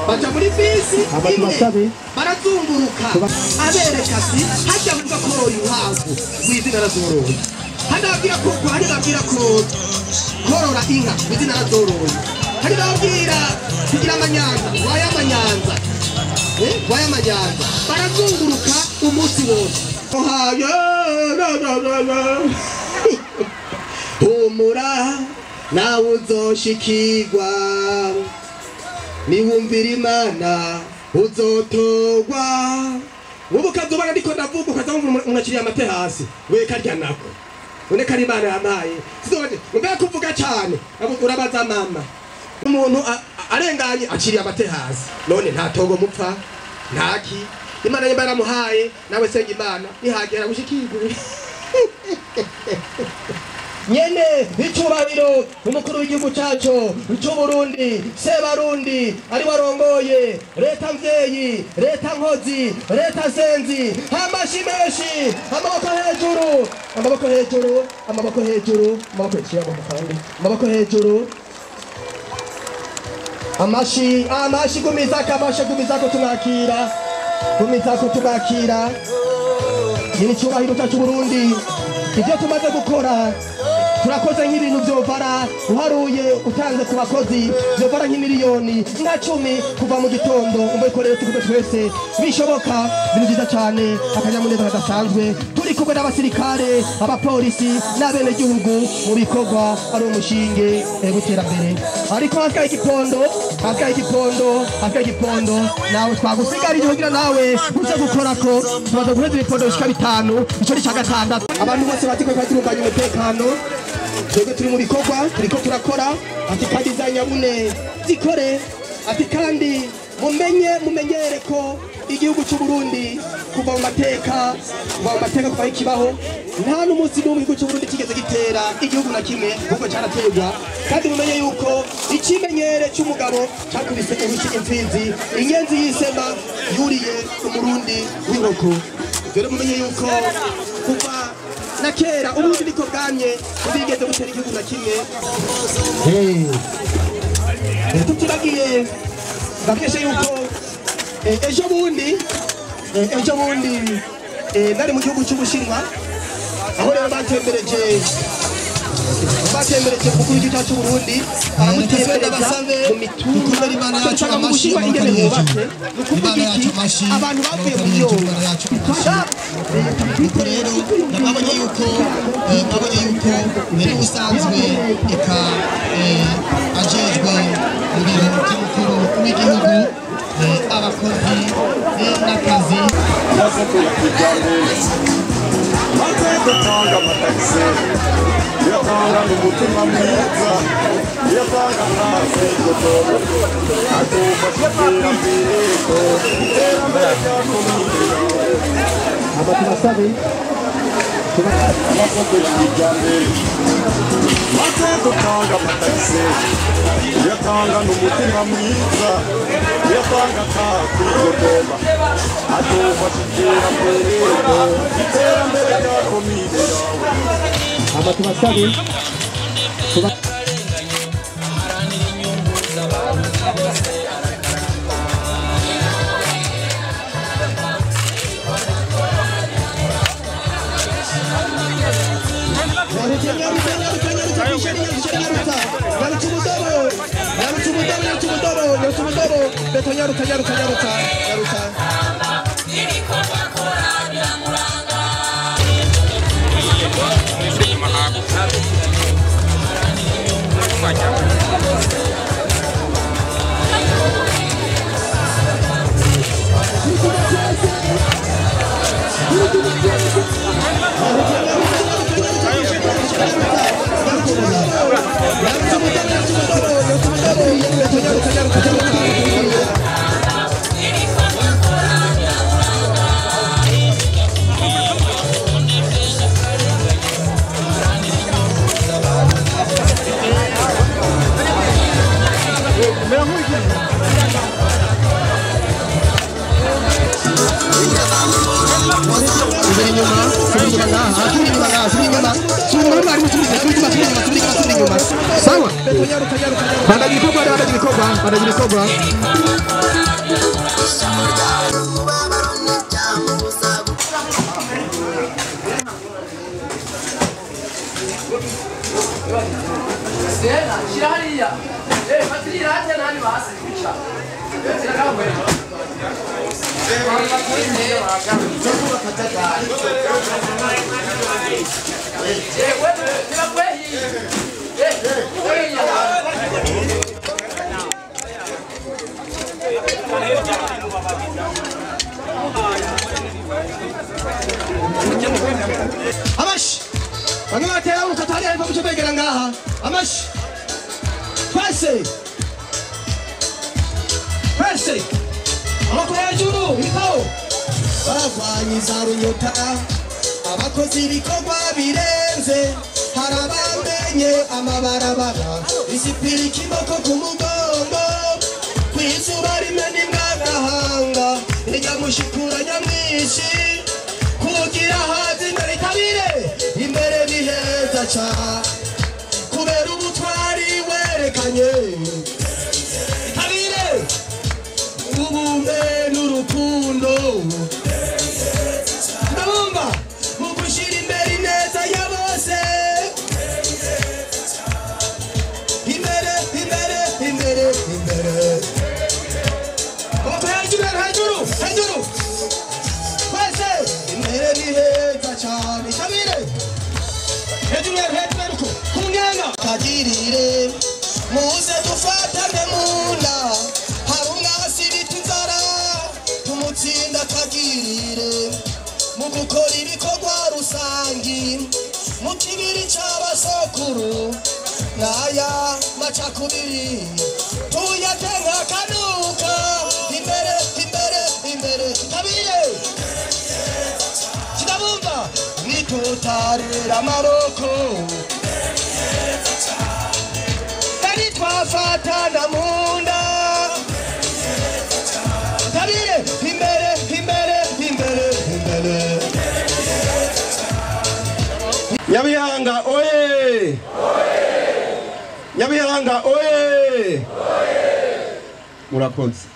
baca muri bisi imwe barazunguruka abereka ati hajya vuga ko yuhavu wizina razoroye hada babwira ko hari babwira ko korora inka wizina razoroye hari babwira kugira amanyanza waya amanyanza barazunguruka umunsi wose humura nawe uzoshikirwa niwumvira imana uzotogwa wowe ukazobaga ndiko ndavuga ukazamva umwakiriye amate hasi we karya nako none kari imana yamaye sizoje mbere kuvuga cyane urabaza mama umuntu arenganye akiriye amate hasi none nta togo mupfa ntaki imana yemba yaramuhaye nawe senga imana nihagera gushikirwe nyene icyubahiro umukuru w'igihugu cyacu cy'Uburundi Sebarundi ari warongoye leta mvyeyi leta nkozi leta senzi amashimeshi amaboko hejuru amaboko hejuru amaboko hejuru amaboko hejuru amaboko hejuru amashi gumizako tumwakira ni cyubahiro cyacu Burundi ibyo tumaze gukora turakoze nk'ibintu byovara uharuye utanze ku bakozi byovara nk'imiliyoni nka 10 kuva mu gitondo umva ko rero tukube twese bishoboka bintu byiza cyane akanyamuneza kadasanzwe turi kumwe n'abasirikare abapolisi n'abene gihugu mu bikorwa ari umushinge w'iterambere ariko hakaye igipondo nawe twagusigarije kugira nawe uze gukora ko tumaze guheza ibipondo bishika 5 ico ni cya gatandatu abantu bose batiko kwatirunganya umutekano twebwe turi mu bikorwa turiko turakora ati kandi za nyabune zikore ati kandi mumenyere ko igihugu cy'u Burundi kuva mu mateka kuva ikibaho nta n'umunsi n'umwe igihugu cy'u Burundi kigeze gitera igihugu na kimwe kuko cyaraterwa kandi mumenye yuko ikimenyere cy'umugabo cyakubise intsinzi inyenzi y'isema yuriye umurundi w'inkoko dore mumenye yuko kuva na kera ubundi niko bwamye ubigeze gutera igihugu na kimwe tutibagiye babweshe yuko ejo bundi nari mu gihugu cy'Ubushinwa aho rero batembereje umukuru w'igihugu cyacu Burundi aramutembereza mu mitumba imana yacu amashi abantu bavuye mu byo rero nabonye yuko mbere usanzwe eka ajejwe mu biro by'umukuru w'igihugu abakozi n'akazi gutanga amatagisi yatanga umutima mwiza yatanga amazi gutoro adufasha iterambere rya komine abatumasabe amasoko y'ijyambere maze gutanga amatagisi yatanga umutima mwiza yatanga akazi gutoro adufasha iterambere rya komine abatumasabe Sawa. Pada gikorwa. Amash. Bamwe batera ukatari ariko mucyo begera ngaha. Amash. Pase. Amako hejuru ikawo. Baravanyisa runyota. Abakozi ibikorwa birenze. Harabamenye amabarabara. Isipiri kiboko ku mugongo. Kwizuba rimena imbwagahanga. Ijya mushikura nyamwishi. Kugira hazi imbere itabire. Imbere biheza ca. Kubera ubutwari werekanye. Itabire. Ubumwe n'urukundo. Ndabumva. Mugushira imbere ineza ya bose. Imbere. Opa hejuru. Kwese. Imbere biheza cyane. Itabire. Hejuru uko. Kumnyanga. Kagirire. Muze dufatane munda. Harumwasi bitunzara. Tumutsinda kagirire. Mu gukora ibikorwa rusangi. Mu kibiri cy'abasokuru. Naya macakubiri. Tuyatenga kanuka. Imbere. Tabire. Kidabumba. Nitutarira amaboko. Tari twafatana munda. Tabire. Imbere. Nyabihanga oye. Nyabihanga oye. Murakoze.